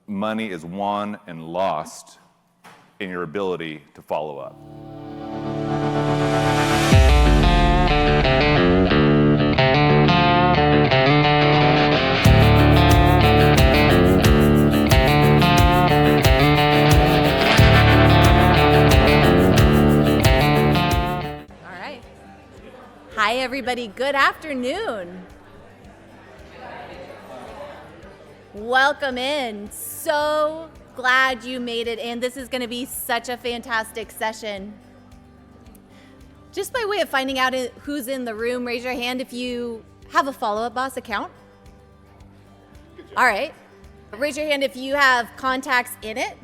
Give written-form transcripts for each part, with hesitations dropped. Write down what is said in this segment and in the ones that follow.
money is won and lost in your ability to follow up. Hi, everybody. Good afternoon. Welcome in. So glad you made it in. This is going to be such a fantastic session. Just by way of finding out who's in the room, raise your hand if you have a Follow Up Boss account. All right. Raise your hand if you have contacts in it.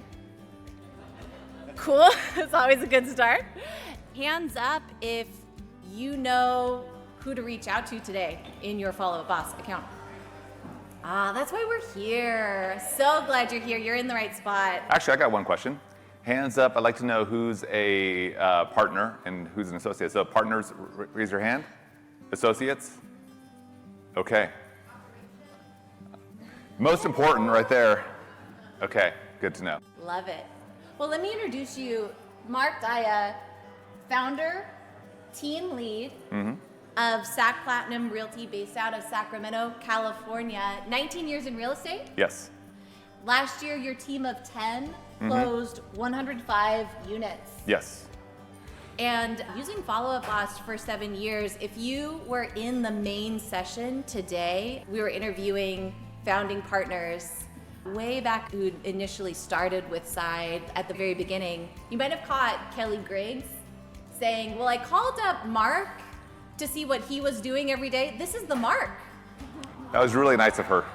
Cool. It's always a good start. Hands up if you know who to reach out to today in your Follow Up Boss account. That's why we're here. So glad you're here. You're in the right spot. Actually, I got one question. Hands up, I'd like to know who's a partner and who's an associate. So partners, raise your hand. Associates? Okay. Most important right there. Okay, good to know. Love it. Well, let me introduce you, Mark Daya, founder, team lead of Sac Platinum Realty based out of Sacramento, California. 19 years in real estate? Yes. Last year, your team of 10 closed 105 units. Yes. And using Follow Up Boss for 7 years, if you were in the main session today, we were interviewing founding partners way back who initially started with Side at the very beginning. You might have caught Kelly Griggs saying, well, I called up Mark to see what he was doing every day. This is the Mark. That was really nice of her.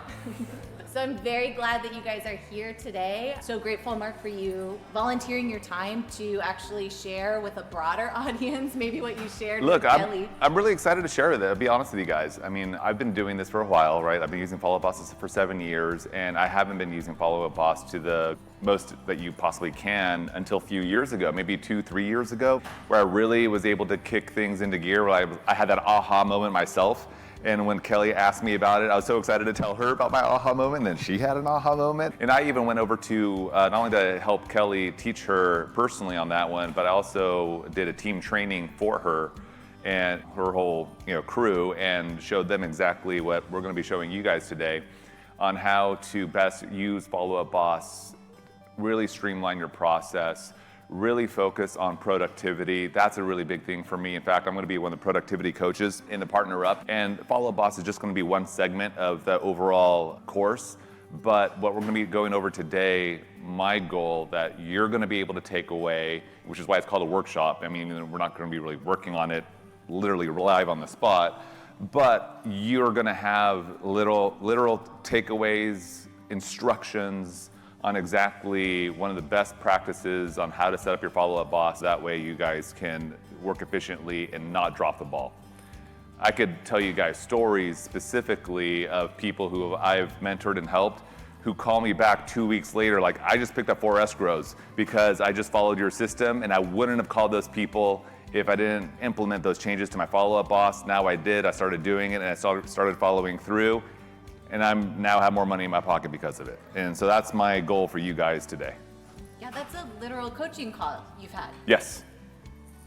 So I'm very glad that you guys are here today. So grateful, Mark, for you volunteering your time to actually share with a broader audience maybe what you shared with Kelly. I'm really excited to share with it, I'll be honest with you guys. I mean, I've been doing this for a while, right? I've been using Follow Up Bosses for 7 years, and I haven't been using Follow Up Boss to the most that you possibly can until a few years ago, maybe 2-3 years ago, where I really was able to kick things into gear, where I had that aha moment myself. And when Kelly asked me about it, I was so excited to tell her about my aha moment, and then she had an aha moment. And I even went over to, not only to help Kelly teach her personally on that one, but I also did a team training for her and her whole crew, and showed them exactly what we're gonna be showing you guys today on how to best use Follow Up Boss, really streamline your process, really focus on productivity. That's a really big thing for me. In fact, I'm going to be one of the productivity coaches in the Partner Up, and Follow Up Boss is just going to be one segment of the overall course. But what we're going to be going over today, my goal that you're going to be able to take away, which is why it's called a workshop. I mean, we're not going to be really working on it literally live on the spot, but you're going to have literal takeaways, instructions on exactly one of the best practices on how to set up your Follow Up Boss. That way you guys can work efficiently and not drop the ball. I could tell you guys stories specifically of people who I've mentored and helped who call me back 2 weeks later like, I just picked up 4 escrows because I just followed your system, and I wouldn't have called those people if I didn't implement those changes to my Follow Up Boss. Now I did, I started doing it, and I started following through. And I'm now have more money in my pocket because of it. And so that's my goal for you guys today. Yeah, that's a literal coaching call you've had. Yes.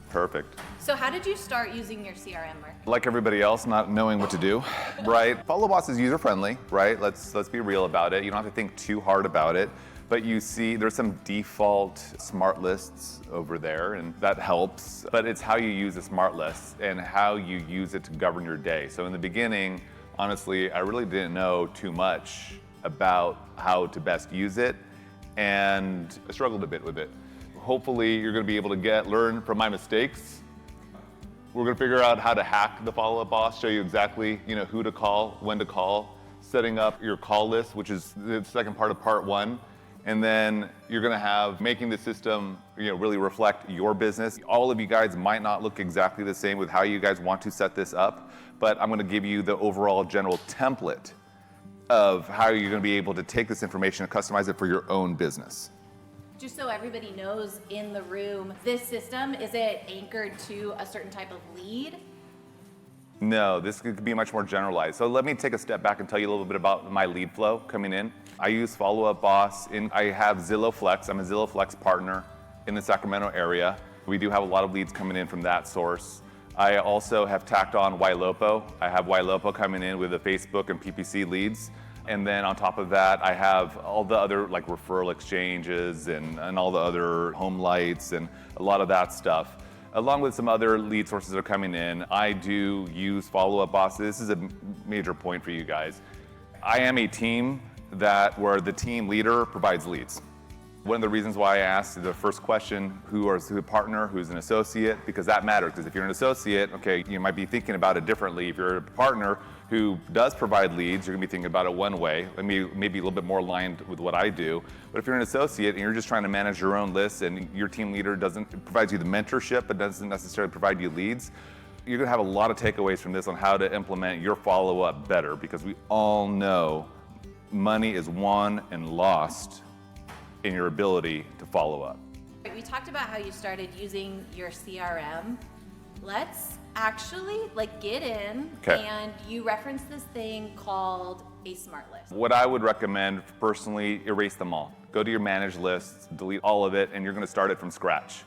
Perfect. So how did you start using your CRM, Mark? Like everybody else, not knowing what to do, right? Follow Boss is user-friendly, right? Let's be real about it. You don't have to think too hard about it. But you see there's some default smart lists over there, and that helps. But it's how you use the smart lists and how you use it to govern your day. So in the beginning, honestly, I really didn't know too much about how to best use it, and I struggled a bit with it. Hopefully, you're going to be able to learn from my mistakes. We're going to figure out how to hack the Follow Up Boss, show you exactly, who to call, when to call, setting up your call list, which is the second part of part 1. And then you're going to have making the system, really reflect your business. All of you guys might not look exactly the same with how you guys want to set this up, but I'm going to give you the overall general template of how you're going to be able to take this information and customize it for your own business. Just so everybody knows in the room, this system, is it anchored to a certain type of lead? No, this could be much more generalized. So let me take a step back and tell you a little bit about my lead flow coming in. I use Follow Up Boss, I have Zillow Flex. I'm a Zillow Flex partner in the Sacramento area. We do have a lot of leads coming in from that source. I also have tacked on Ylopo. I have Ylopo coming in with the Facebook and PPC leads. And then on top of that, I have all the other like referral exchanges and all the other home lights and a lot of that stuff. Along with some other lead sources that are coming in, I do use Follow Up Boss. This is a major point for you guys. I am a team where the team leader provides leads. One of the reasons why I asked the first question, who's a partner, who's an associate, because that matters. Because if you're an associate, okay, you might be thinking about it differently. If you're a partner who does provide leads, you're gonna be thinking about it one way, maybe a little bit more aligned with what I do. But if you're an associate and you're just trying to manage your own lists and your team leader provides you the mentorship but doesn't necessarily provide you leads, you're gonna have a lot of takeaways from this on how to implement your follow-up better, because we all know money is won and lost in your ability to follow up. We talked about how you started using your CRM. Let's actually get in, and you referenced this thing called a smart list. What I would recommend personally, erase them all. Go to your managed lists, delete all of it, and you're gonna start it from scratch.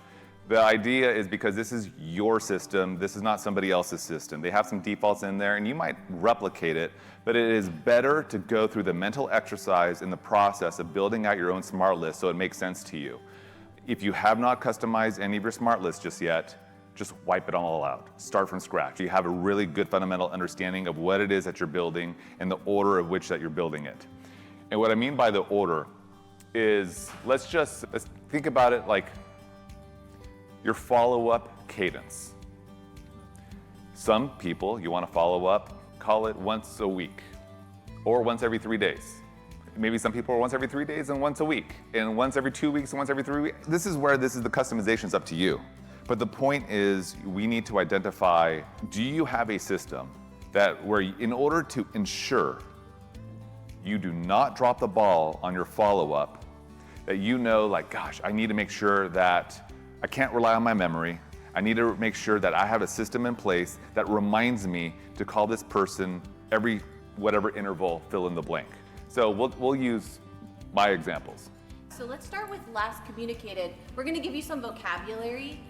The idea is because this is your system, this is not somebody else's system. They have some defaults in there and you might replicate it, but it is better to go through the mental exercise in the process of building out your own smart list so it makes sense to you. If you have not customized any of your smart lists just yet, just wipe it all out. Start from scratch. You have a really good fundamental understanding of what it is that you're building and the order of which that you're building it. And what I mean by the order is, let's think about it like your follow-up cadence. Some people, you want to follow up, call it once a week or once every 3 days. Maybe some people are once every 3 days and once a week, and once every 2 weeks and once every 3 weeks. This is the customization is up to you. But the point is, we need to identify, do you have a system where in order to ensure you do not drop the ball on your follow-up, that you know, gosh, I need to make sure that I can't rely on my memory. I need to make sure that I have a system in place that reminds me to call this person every whatever interval, fill in the blank. So we'll use my examples. So let's start with last communicated. We're gonna give you some vocabulary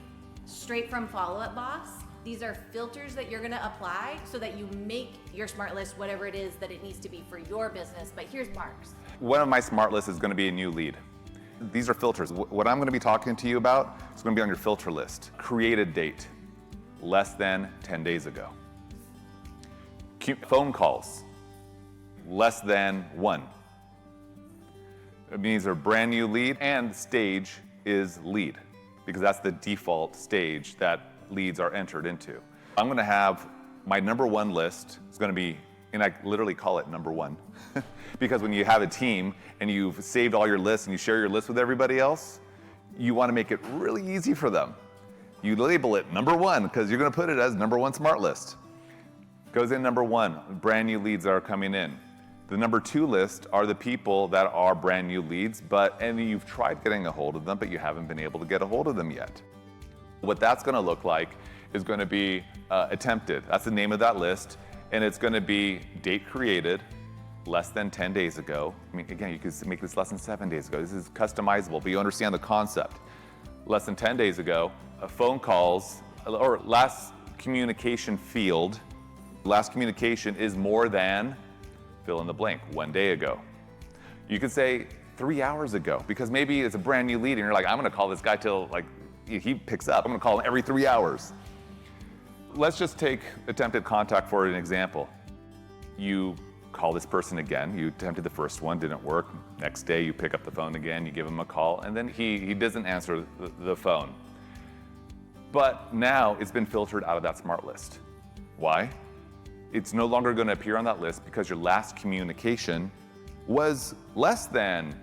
straight from Follow Up Boss. These are filters that you're gonna apply so that you make your smart list whatever it is that it needs to be for your business. But here's Mark's. One of my smart lists is gonna be a new lead. These are filters. What I'm gonna be talking to you about is gonna be on your filter list. Created date, less than 10 days ago. Phone calls, less than 1. It means they're brand new lead, and stage is lead, because that's the default stage that leads are entered into. I'm gonna have my number 1 list is gonna be, and I literally call it number 1, because when you have a team and you've saved all your lists and you share your list with everybody else, you wanna make it really easy for them. You label it number 1 because you're gonna put it as number 1 smart list. Goes in number 1, brand new leads that are coming in. The number 2 list are the people that are brand new leads, and you've tried getting a hold of them, but you haven't been able to get a hold of them yet. What that's gonna look like is gonna be attempted. That's the name of that list, and it's gonna be date created, less than 10 days ago. I mean, again, you could make this less than 7 days ago. This is customizable, but you understand the concept. Less than 10 days ago, phone calls, or last communication field. Last communication is more than, fill in the blank, 1 day ago. You could say 3 hours ago, because maybe it's a brand new lead and you're like, I'm gonna call this guy till he picks up. I'm gonna call him every 3 hours. Let's just take attempted contact for an example. You call this person again, you attempted the first one, didn't work. Next day you pick up the phone again, you give him a call, and then he doesn't answer the phone. But now it's been filtered out of that smart list. Why? It's no longer gonna appear on that list because your last communication was less than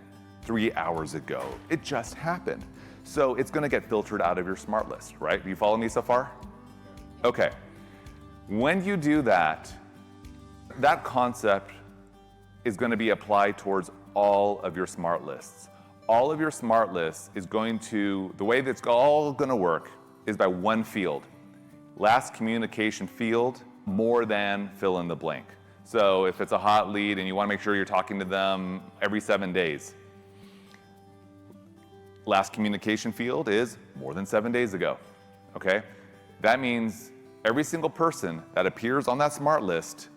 3 hours ago. It just happened. So it's gonna get filtered out of your smart list, right? Do you follow me so far? Okay. When you do that, that concept is gonna be applied towards all of your smart lists. All of your smart lists is the way that's all gonna work is by one field. Last communication field more than fill in the blank. So if it's a hot lead and you want to make sure you're talking to them every 7 days, last communication field is more than 7 days ago, okay? That means every single person that appears on that smart list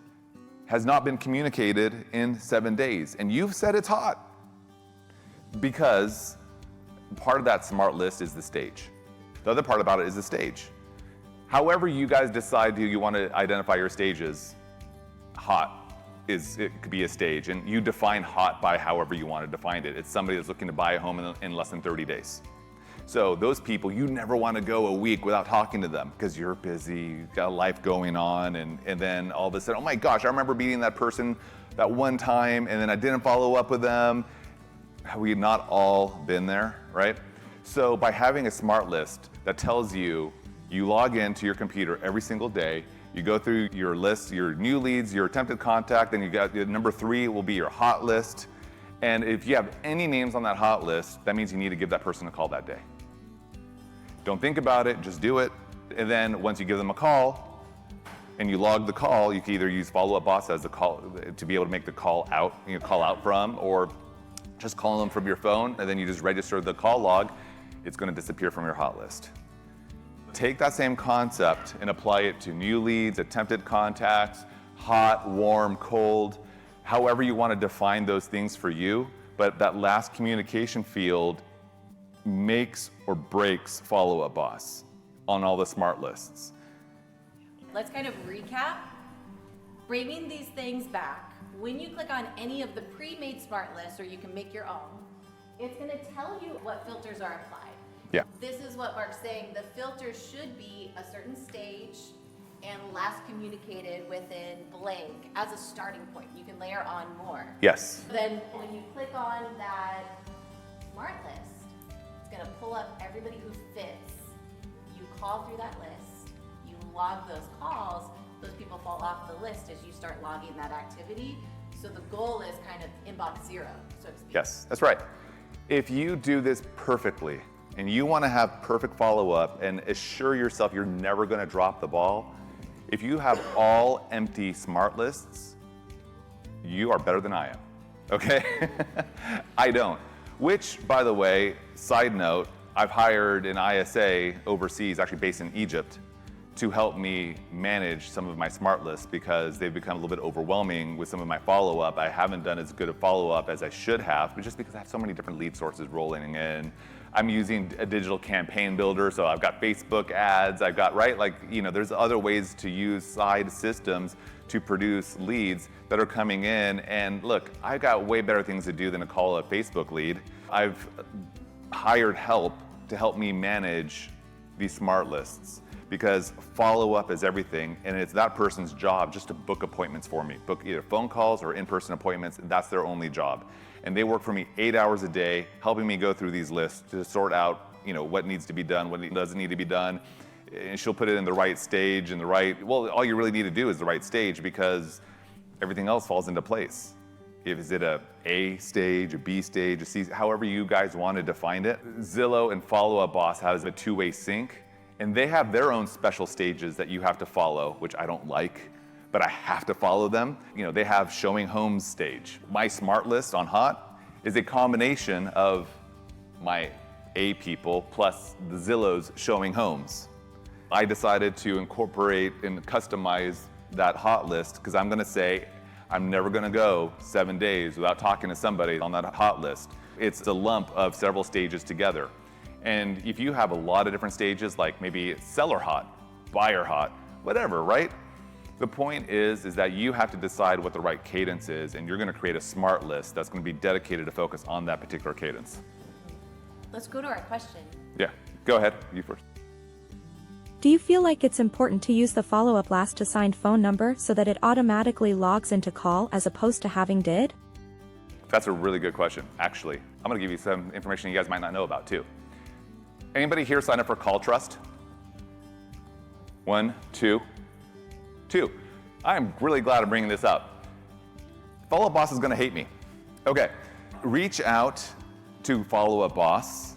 has not been communicated in 7 days. And you've said it's hot because part of that smart list is the stage. The other part about it is the stage. However you guys decide you want to identify your stages, hot it could be a stage, and you define hot by however you want to define it. It's somebody that's looking to buy a home in less than 30 days. So those people, you never want to go a week without talking to them because you're busy, you've got life going on, and then all of a sudden, oh my gosh, I remember meeting that person that one time and then I didn't follow up with them. Have we not all been there, right? So by having a smart list that tells you, you log into your computer every single day, you go through your list, your new leads, your attempted contact, then you got number 3 will be your hot list. And if you have any names on that hot list, that means you need to give that person a call that day. Don't think about it, just do it. And then once you give them a call and you log the call, you can either use Follow Up Boss as the call to be able to make the call out, call out from, or just call them from your phone, and then you just register the call log. It's going to disappear from your hot list. Take that same concept and apply it to new leads, attempted contacts, hot, warm, cold, however you want to define those things for you. But that last communication field makes or breaks Follow Up Boss on all the smart lists. Let's kind of recap. Bringing these things back, when you click on any of the pre-made smart lists, or you can make your own, it's going to tell you what filters are applied. Yeah. This is what Mark's saying. The filter should be a certain stage and last communicated within blank as a starting point. You can layer on more. Yes. Then when you click on that smart list, it's going to pull up everybody who fits. You call through that list, you log those calls, those people fall off the list as you start logging that activity. So the goal is kind of inbox 0, so to speak. Yes, that's right. If you do this perfectly and you want to have perfect follow-up and assure yourself you're never going to drop the ball, if you have all empty smart lists, you are better than I am, okay? I don't. Which, by the way, side note, I've hired an ISA overseas, actually based in Egypt, to help me manage some of my smart lists because they've become a little bit overwhelming with some of my follow-up. I haven't done as good a follow-up as I should have, but just because I have so many different lead sources rolling in. I'm using a digital campaign builder, so I've got Facebook ads, I've got, right? There's other ways to use side systems to produce leads that are coming in. And look, I've got way better things to do than to call a Facebook lead. I've hired help to help me manage these smart lists, because follow-up is everything, and it's that person's job just to book appointments for me. Book either phone calls or in-person appointments. That's their only job. And they work for me 8 hours a day, helping me go through these lists to sort out, what needs to be done, what doesn't need to be done. And she'll put it in the right stage and all you really need to do is the right stage, because everything else falls into place. Is it a stage, a B stage, a C, however you guys want to define it. Zillow and Follow Up Boss has a two-way sync. And they have their own special stages that you have to follow, which I don't like, but I have to follow them. They have showing homes stage. My smart list on hot is a combination of my A people plus the Zillow's showing homes. I decided to incorporate and customize that hot list because I'm going to say I'm never going to go 7 days without talking to somebody on that hot list. It's a lump of several stages together. And if you have a lot of different stages, like maybe seller hot, buyer hot, whatever, right? The point is that you have to decide what the right cadence is, and you're going to create a smart list that's going to be dedicated to focus on that particular cadence. Let's go to our question. Yeah, go ahead, you first. Do you feel like it's important to use the follow-up last assigned phone number so that it automatically logs into call as opposed to having did? That's a really good question, actually. I'm going to give you some information you guys might not know about, too. Anybody here sign up for Call Trust? 1, 2, 2. I'm really glad I'm bringing this up. Follow Up Boss is going to hate me. Okay, reach out to Follow Up Boss,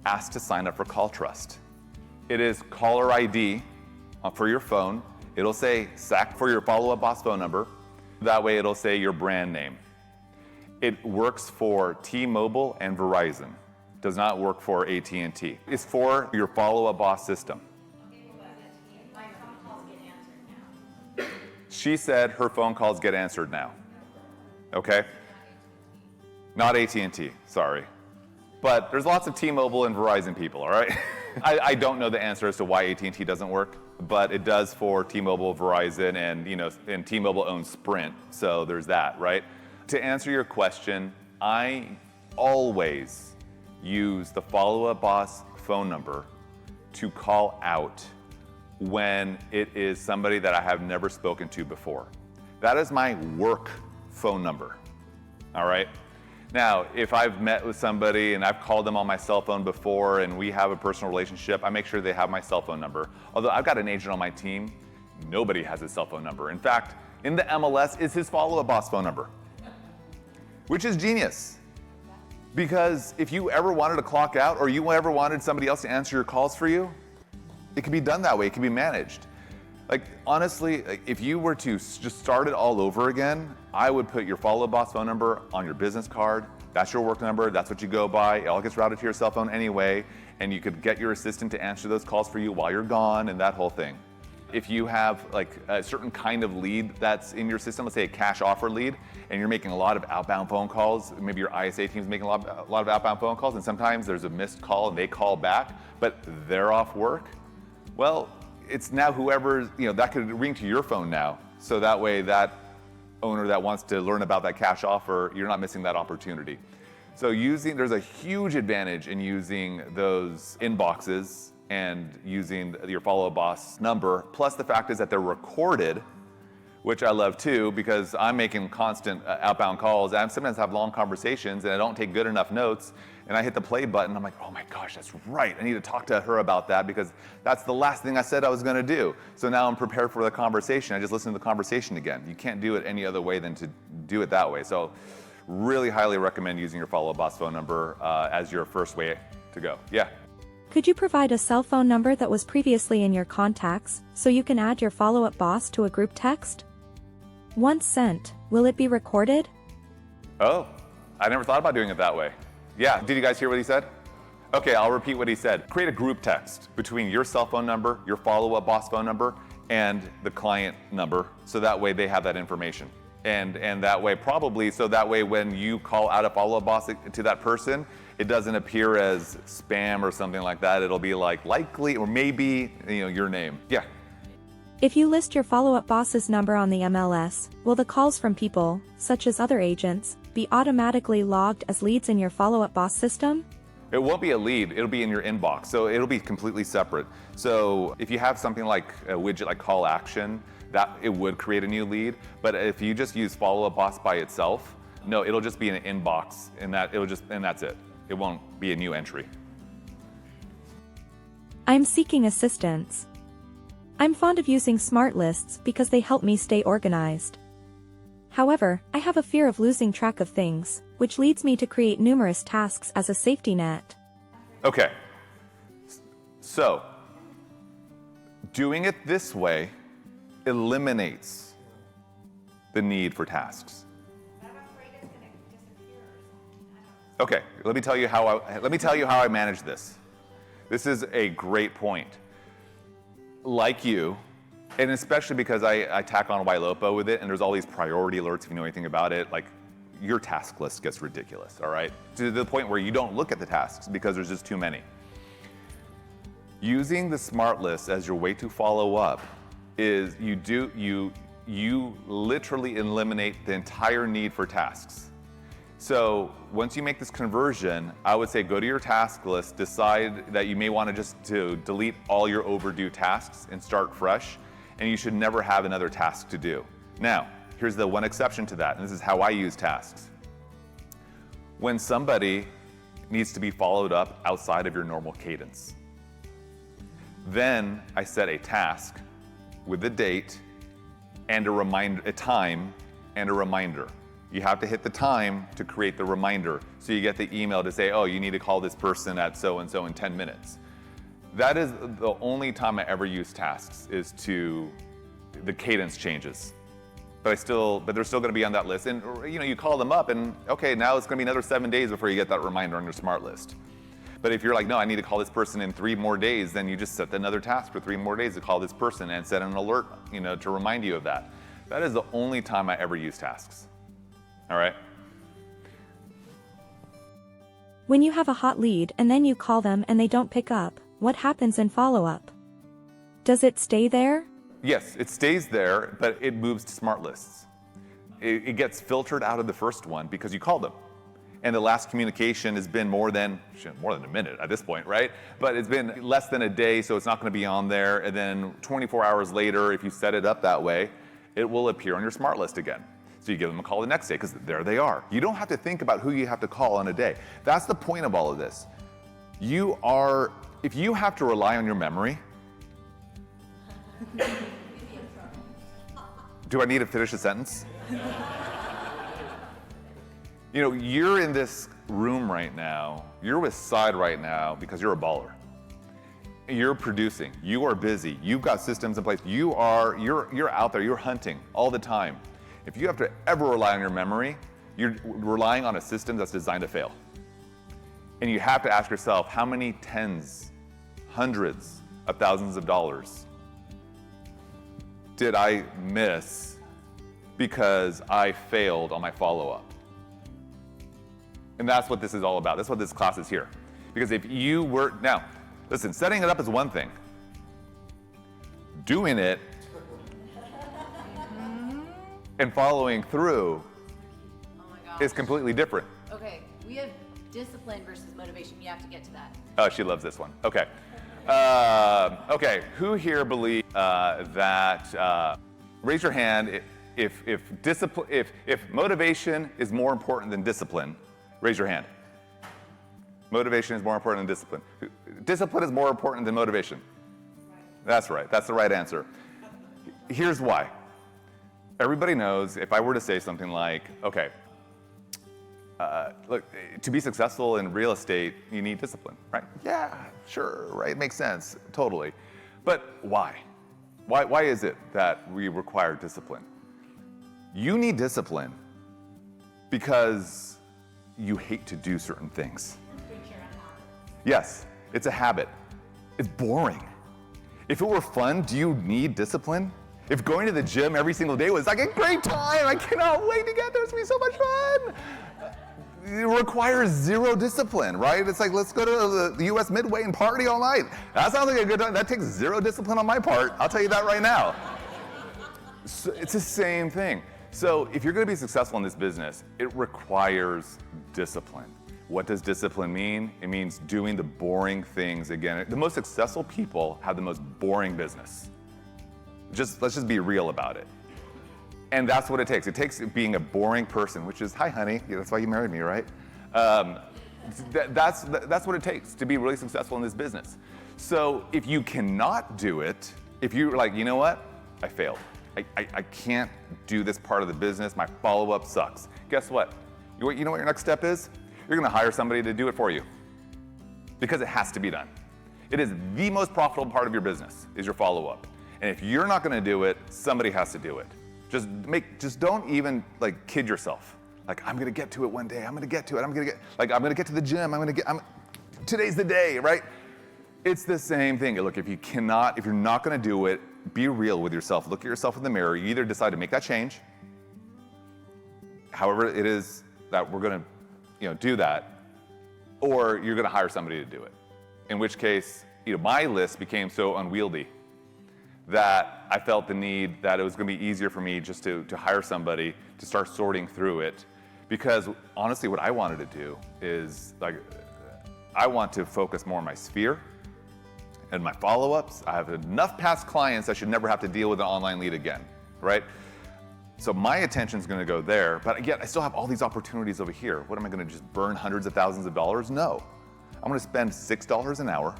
ask to sign up for Call Trust. It is caller ID for your phone. It'll say SAC for your follow-up boss phone number. That way it'll say your brand name. It works for T-Mobile and Verizon. Does not work for AT&T. It's for your follow-up boss system. She said her phone calls get answered now. Okay? Not AT&T, sorry. But there's lots of T-Mobile and Verizon people, all right? I don't know the answer as to why AT&T doesn't work, but it does for T-Mobile, Verizon, and T-Mobile owns Sprint, so there's that, right? To answer your question, I always use the follow-up boss phone number to call out when it is somebody that I have never spoken to before. That is my work phone number, all right? Now, if I've met with somebody and I've called them on my cell phone before and we have a personal relationship, I make sure they have my cell phone number. Although I've got an agent on my team, nobody has his cell phone number. In fact, in the MLS is his follow-up boss phone number, which is genius. Because if you ever wanted to clock out or you ever wanted somebody else to answer your calls for you, it can be done that way, it can be managed. Like, honestly, if you were to just start it all over again, I would put your follow-up boss phone number on your business card. That's your work number, that's what you go by. It all gets routed to your cell phone anyway, and you could get your assistant to answer those calls for you while you're gone and that whole thing. If you have like a certain kind of lead that's in your system, let's say a cash offer lead, and you're making a lot of outbound phone calls, maybe your ISA team's making a lot of outbound phone calls, and sometimes there's a missed call and they call back, but they're off work, well, it's now whoever, that could ring to your phone now. So that way that owner that wants to learn about that cash offer, you're not missing that opportunity. So there's a huge advantage in using those inboxes and using your follow-up boss number. Plus the fact is that they're recorded, which I love too, because I'm making constant outbound calls. I sometimes have long conversations and I don't take good enough notes, and I hit the play button. I'm like, oh my gosh, that's right. I need to talk to her about that because that's the last thing I said I was gonna do. So now I'm prepared for the conversation. I just listen to the conversation again. You can't do it any other way than to do it that way. So really highly recommend using your follow-up boss phone number as your first way to go. Yeah. Could you provide a cell phone number that was previously in your contacts so you can add your follow-up boss to a group text? Once sent, will it be recorded? Oh, I never thought about doing it that way. Yeah, did you guys hear what he said? Okay, I'll repeat what he said. Create a group text between your cell phone number, your follow-up boss phone number, and the client number, so that way they have that information. And that way so that way when you call out a follow-up boss to that person, it doesn't appear as spam or something like that. It'll be like likely or maybe, your name. Yeah. If you list your follow-up boss's number on the MLS, will the calls from people, such as other agents, be automatically logged as leads in your follow-up boss system? It won't be a lead, it'll be in your inbox, so it'll be completely separate. So if you have something like a widget like call action, that it would create a new lead, but if you just use follow-up boss by itself, no, it'll just be in an inbox, and that's it. It won't be a new entry. I'm seeking assistance. I'm fond of using smart lists because they help me stay organized. However, I have a fear of losing track of things, which leads me to create numerous tasks as a safety net. Okay, so doing it this way eliminates the need for tasks. Okay, let me tell you how I manage this. This is a great point. Like you, and especially because I tack on YLOPO with it, and there's all these priority alerts if you know anything about it, like your task list gets ridiculous, all right? To the point where you don't look at the tasks because there's just too many. Using the smart list as your way to follow up is you literally eliminate the entire need for tasks. So once you make this conversion, I would say go to your task list, decide that you may want to delete all your overdue tasks and start fresh, and you should never have another task to do. Now, here's the one exception to that, and this is how I use tasks. When somebody needs to be followed up outside of your normal cadence, then I set a task with a date and a time and a reminder. You have to hit the time to create the reminder. So you get the email to say, oh, you need to call this person at so-and-so in 10 minutes. That is the only time I ever use tasks, is to the cadence changes. But they're still going to be on that list. And you call them up and okay, now it's going to be another 7 days before you get that reminder on your smart list. But if you're like, no, I need to call this person in 3 more days, then you just set another task for 3 more days to call this person and set an alert, to remind you of that. That is the only time I ever use tasks. All right? When you have a hot lead and then you call them and they don't pick up, what happens in follow-up? Does it stay there? Yes, it stays there, but it moves to smart lists. It gets filtered out of the first one because you called them. And the last communication has been more than a minute at this point, right? But it's been less than a day, so it's not going to be on there. And then 24 hours later, if you set it up that way, it will appear on your smart list again. So you give them a call the next day because there they are. You don't have to think about who you have to call on a day. That's the point of all of this. If you have to rely on your memory, do I need to finish a sentence? You're in this room right now, you're with Side right now because you're a baller. You're producing, you are busy, you've got systems in place, you're out there, you're hunting all the time. If you have to ever rely on your memory, you're relying on a system that's designed to fail. And you have to ask yourself, how many tens, hundreds of thousands of dollars did I miss because I failed on my follow-up? And that's what this is all about. That's what this class is here. Because if you were, now, listen, setting it up is one thing. Doing it and following through is completely different. Okay, we have discipline versus motivation. You have to get to that. Oh, she loves this one. Okay. Okay, who here believes that, raise your hand if motivation is more important than discipline, raise your hand. Motivation is more important than discipline. Discipline is more important than motivation. That's right, that's the right answer. Here's why. Everybody knows if I were to say something like, okay, look, to be successful in real estate, you need discipline, right? Yeah, sure, right, makes sense, totally. But why? Why is it that we require discipline? You need discipline because you hate to do certain things. Yes, it's a habit. It's boring. If it were fun, do you need discipline? If going to the gym every single day was like a great time, I cannot wait to get there, it's gonna be so much fun. It requires zero discipline, right? It's like, let's go to the US Midway and party all night. That sounds like a good time. That takes zero discipline on my part. I'll tell you that right now. So it's the same thing. So if you're gonna be successful in this business, it requires discipline. What does discipline mean? It means doing the boring things again. The most successful people have the most boring business. Let's just be real about it. And that's what it takes. It takes being a boring person, which is, hi honey, yeah, that's why you married me, right? That's what it takes to be really successful in this business. So if you cannot do it, if you're like, you know what, I failed. I can't do this part of the business, my follow-up sucks. Guess what? You know what your next step is? You're gonna hire somebody to do it for you. Because it has to be done. It is the most profitable part of your business, is your follow-up. And if you're not gonna do it, somebody has to do it. Just don't even like kid yourself. Like, I'm gonna get to it one day, I'm gonna get to it, I'm gonna get to the gym, today's the day, right? It's the same thing. Look, if you're not gonna do it, be real with yourself. Look at yourself in the mirror. You either decide to make that change, however it is that we're gonna do that, or you're gonna hire somebody to do it. In which case, my list became so unwieldy that I felt the need that it was gonna be easier for me just to hire somebody to start sorting through it. Because honestly, what I wanted to do is I want to focus more on my sphere and my follow-ups. I have enough past clients I should never have to deal with an online lead again, right? So my attention's gonna go there, but yet I still have all these opportunities over here. What am I gonna just burn hundreds of thousands of dollars? No. I'm gonna spend $6 an hour,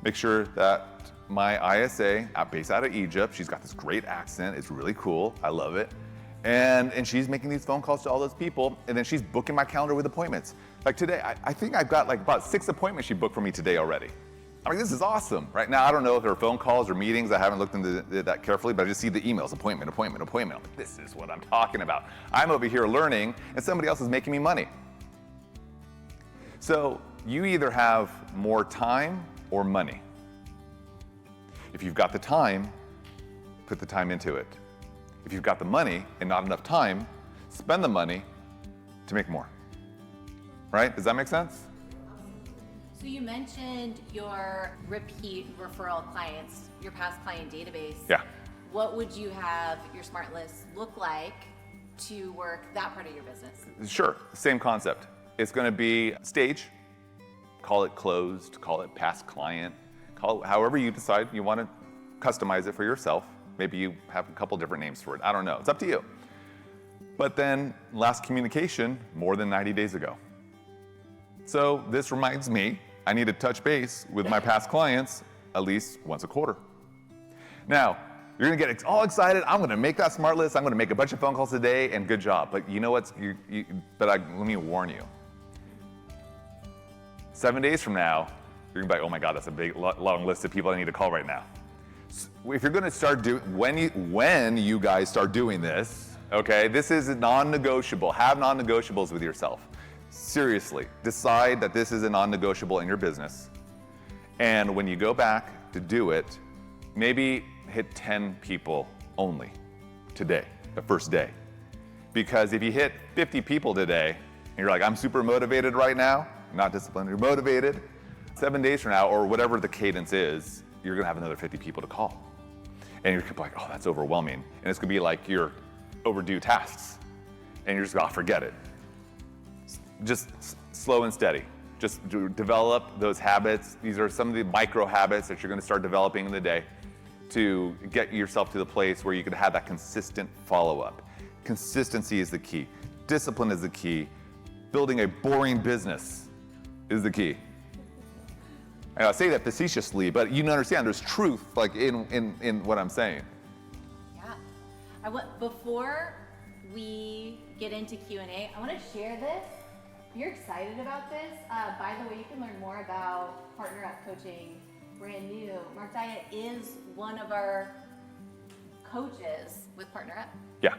make sure that my ISA, based out of Egypt, she's got this great accent, it's really cool, I love it. And she's making these phone calls to all those people, and then she's booking my calendar with appointments. Like today, I think I've got like about 6 appointments she booked for me today already. I mean, this is awesome. Right now, I don't know if there are phone calls or meetings. I haven't looked into that carefully, but I just see the emails, appointment. I'm like, this is what I'm talking about. I'm over here learning, and somebody else is making me money. So you either have more time or money. If you've got the time, put the time into it. If you've got the money and not enough time, spend the money to make more. Right? Does that make sense? So you mentioned your repeat referral clients, your past client database. Yeah. What would you have your smart list look like to work that part of your business? Sure, same concept. It's going to be stage, call it closed, call it past client, call it however you decide you want to customize it for yourself. Maybe you have a couple different names for it. I don't know. It's up to you. But then last communication more than 90 days ago. So this reminds me, I need to touch base with my past clients at least once a quarter. Now, you're gonna get all excited. I'm gonna make that smart list. I'm gonna make a bunch of phone calls today, and good job. But you know what? Let me warn you. 7 days from now, you're gonna be like, oh my God, that's a big, long list of people I need to call right now. So if you're gonna start doing, when you guys start doing this, okay, this is non-negotiable. Have non-negotiables with yourself. Seriously, decide that this is a non-negotiable in your business. And when you go back to do it, maybe hit 10 people only today, the first day. Because if you hit 50 people today, and you're like, I'm super motivated right now, not disciplined, you're motivated, 7 days from now, or whatever the cadence is, you're gonna have another 50 people to call. And you're gonna be like, oh, that's overwhelming. And it's gonna be like your overdue tasks. And you're just gonna forget it. Just slow and steady. Just develop those habits. These are some of the micro habits that you're gonna start developing in the day to get yourself to the place where you can have that consistent follow-up. Consistency is the key. Discipline is the key. Building a boring business is the key. And I say that facetiously, but you understand there's truth like in what I'm saying. Yeah. Before we get into Q&A, I want to share this. If you're excited about this, by the way, you can learn more about Partner Up Coaching, brand new. Mark Daya is one of our coaches with Partner Up. Yeah.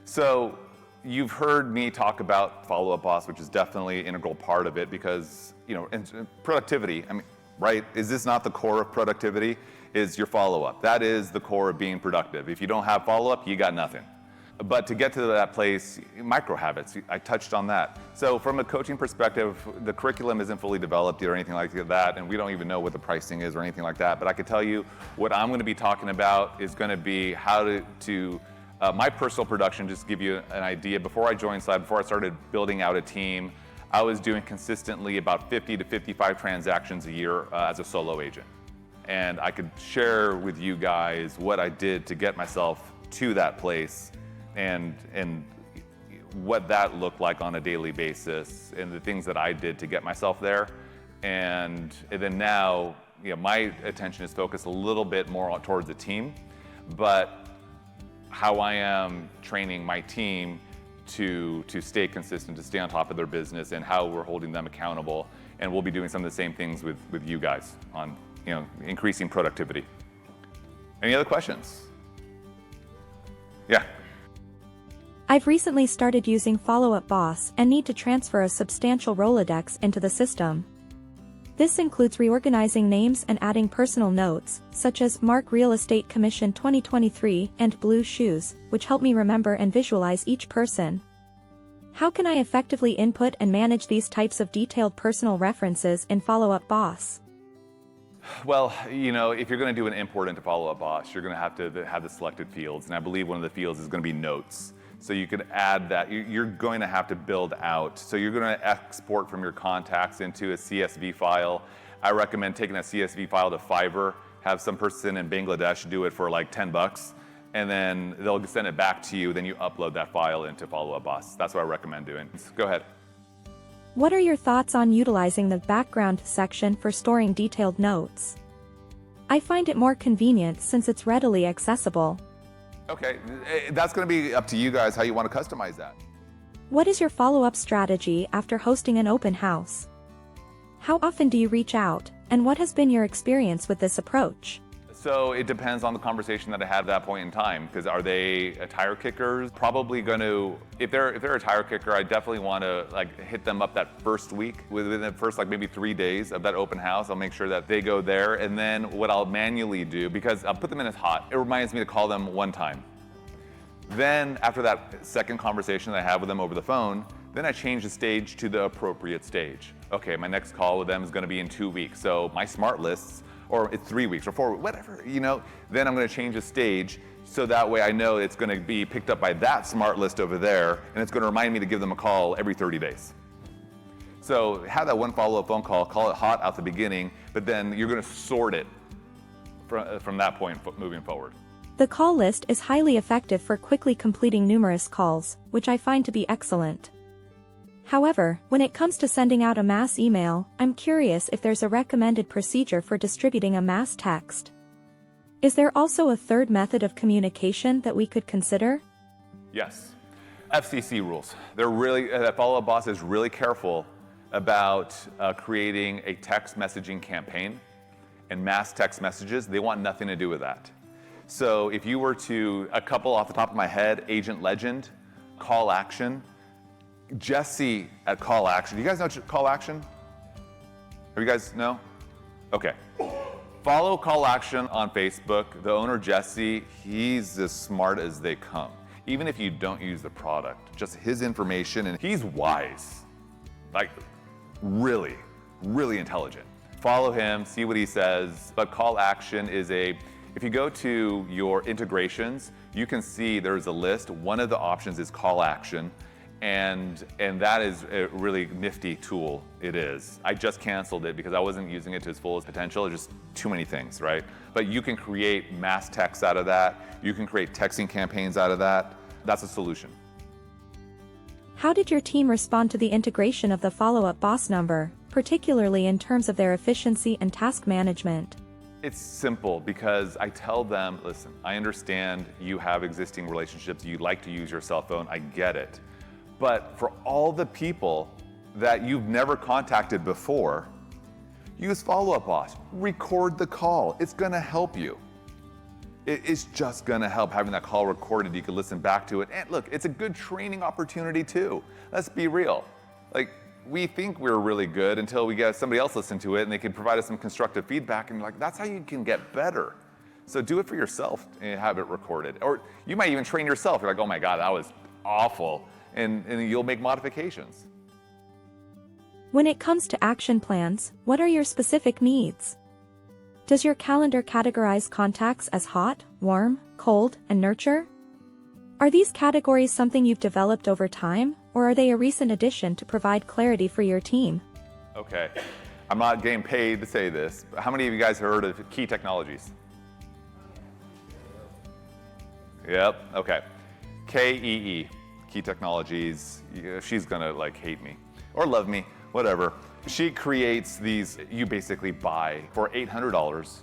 So you've heard me talk about Follow Up Boss, which is definitely an integral part of it because, and productivity, I mean, right? Is this not the core of productivity? Is your follow-up. That is the core of being productive. If you don't have follow-up, you got nothing. But to get to that place, micro habits, I touched on that. So from a coaching perspective, the curriculum isn't fully developed or anything like that, and we don't even know what the pricing is or anything like that. But I can tell you what I'm gonna be talking about is gonna be how to my personal production, just to give you an idea. Before I joined Slide, before I started building out a team, I was doing consistently about 50 to 55 transactions a year as a solo agent. And I could share with you guys what I did to get myself to that place and what that looked like on a daily basis and the things that I did to get myself there. And then now, my attention is focused a little bit more towards the team, but how I am training my team to stay consistent, to stay on top of their business, and how we're holding them accountable. And we'll be doing some of the same things with you guys on increasing productivity. Any other questions? Yeah. I've recently started using Follow Up Boss and need to transfer a substantial Rolodex into the system. This includes reorganizing names and adding personal notes, such as Mark Real Estate Commission 2023 and Blue Shoes, which help me remember and visualize each person. How can I effectively input and manage these types of detailed personal references in Follow Up Boss? Well, if you're going to do an import into Follow Up Boss, you're going to have the selected fields, and I believe one of the fields is going to be notes. So you could add that. You're going to have to build out. So you're going to export from your contacts into a CSV file. I recommend taking that CSV file to Fiverr, have some person in Bangladesh do it for like $10, and then they'll send it back to you. Then you upload that file into Follow Up Boss. That's what I recommend doing. Go ahead. What are your thoughts on utilizing the background section for storing detailed notes? I find it more convenient since it's readily accessible. Okay, that's going to be up to you guys how you want to customize that. What is your follow-up strategy after hosting an open house? How often do you reach out, And what has been your experience with this approach? So it depends on the conversation that I had at that point in time. Because are they a tire kickers? Probably going to, if they're a tire kicker, I definitely want to like hit them up that first week. Within the first like maybe 3 days of that open house, I'll make sure that they go there. And then what I'll manually do, because I'll put them in as hot, it reminds me to call them one time. Then after that second conversation that I have with them over the phone, then I change the stage to the appropriate stage. Okay, my next call with them is going to be in 2 weeks. So my smart lists, or it's 3 weeks or 4 weeks, whatever, then I'm going to change the stage so that way I know it's going to be picked up by that smart list over there, and it's going to remind me to give them a call every 30 days. So have that one follow-up phone call it hot out the beginning, but then you're going to sort it from that point moving forward. The call list is highly effective for quickly completing numerous calls, which I find to be excellent. However, when it comes to sending out a mass email, I'm curious if there's a recommended procedure for distributing a mass text. Is there also a third method of communication that we could consider? Yes. FCC rules. That follow-up boss is really careful about creating a text messaging campaign and mass text messages. They want nothing to do with that. So if you were to, a couple off the top of my head, Agent Legend, Call Action, Jesse at Call Action. Do you guys know Call Action? Have you guys know? Okay. Follow Call Action on Facebook. The owner, Jesse, he's as smart as they come. Even if you don't use the product, just his information, and he's wise. Like, really, really intelligent. Follow him, see what he says. But Call Action is if you go to your integrations, you can see there's a list. One of the options is Call Action. And that is a really nifty tool. It is. I just canceled it because I wasn't using it to its fullest potential. There's just too many things, right? But you can create mass texts out of that. You can create texting campaigns out of that. That's a solution. How did your team respond to the integration of the follow-up boss number, particularly in terms of their efficiency and task management? It's simple because I tell them, listen, I understand you have existing relationships. You like to use your cell phone. I get it. But for all the people that you've never contacted before, use Follow-Up Boss. Record the call. It's going to help you. It's just going to help having that call recorded. You can listen back to it. And look, it's a good training opportunity too. Let's be real. Like, we think we're really good until we get somebody else listen to it and they can provide us some constructive feedback. And you're like, that's how you can get better. So do it for yourself and have it recorded. Or you might even train yourself. You're like, oh my God, that was awful. And you'll make modifications. When it comes to action plans, what are your specific needs? Does your calendar categorize contacts as hot, warm, cold, and nurture? Are these categories something you've developed over time, or are they a recent addition to provide clarity for your team? Okay, I'm not getting paid to say this, but how many of you guys heard of Key Technologies? Yep, okay. KEE. Key Technologies, she's gonna like hate me or love me, whatever. She creates these, you basically buy for $800.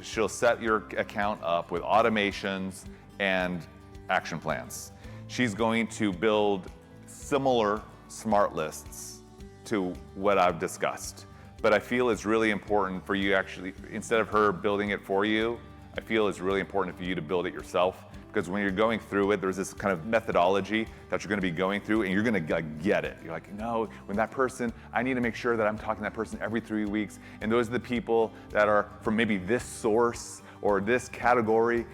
She'll set your account up with automations and action plans. She's going to build similar smart lists to what I've discussed. But I feel it's really important for you actually, instead of her building it for you, I feel it's really important for you to build it yourself. Because when you're going through it, there's this kind of methodology that you're going to be going through, and you're going to get it. You're like, no, when that person, I need to make sure that I'm talking to that person every 3 weeks, and those are the people that are from maybe this source or this category.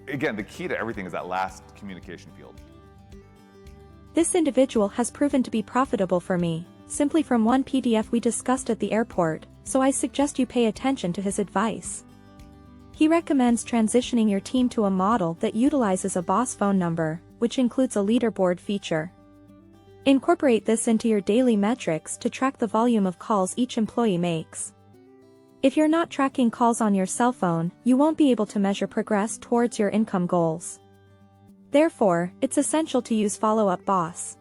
Again, the key to everything is that last communication field. This individual has proven to be profitable for me, simply from one PDF we discussed at the airport, so I suggest you pay attention to his advice. He recommends transitioning your team to a model that utilizes a boss phone number, which includes a leaderboard feature. Incorporate this into your daily metrics to track the volume of calls each employee makes. If you're not tracking calls on your cell phone, you won't be able to measure progress towards your income goals. Therefore, it's essential to use Follow-Up Boss.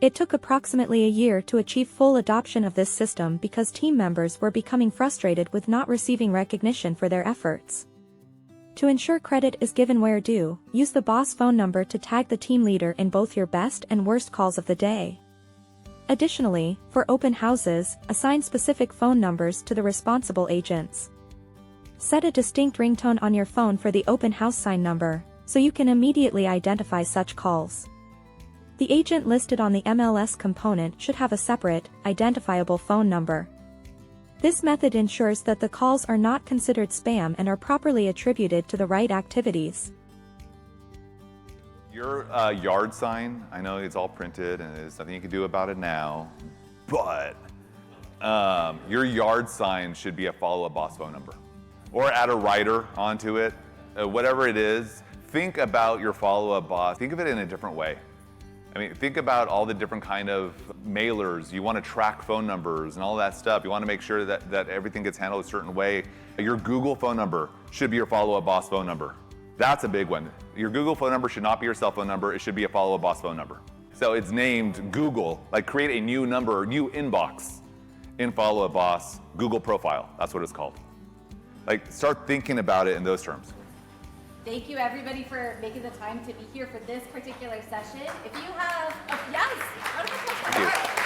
It took approximately a year to achieve full adoption of this system because team members were becoming frustrated with not receiving recognition for their efforts. To ensure credit is given where due, use the boss phone number to tag the team leader in both your best and worst calls of the day. Additionally, for open houses, assign specific phone numbers to the responsible agents. Set a distinct ringtone on your phone for the open house sign number, so you can immediately identify such calls. The agent listed on the MLS component should have a separate, identifiable phone number. This method ensures that the calls are not considered spam and are properly attributed to the right activities. Your yard sign, I know it's all printed and there's nothing you can do about it now, but your yard sign should be a Follow Up Boss phone number. Or add a rider onto it, whatever it is. Think about your Follow Up Boss, think of it in a different way. I mean, think about all the different kind of mailers. You want to track phone numbers and all that stuff. You want to make sure that everything gets handled a certain way. Your Google phone number should be your Follow Up Boss phone number. That's a big one. Your Google phone number should not be your cell phone number. It should be a Follow Up Boss phone number. So it's named Google, like create a new number, new inbox in Follow Up Boss, Google profile. That's what it's called. Like, start thinking about it in those terms. Thank you, everybody, for making the time to be here for this particular session. If you have, yes, round of applause for Mark.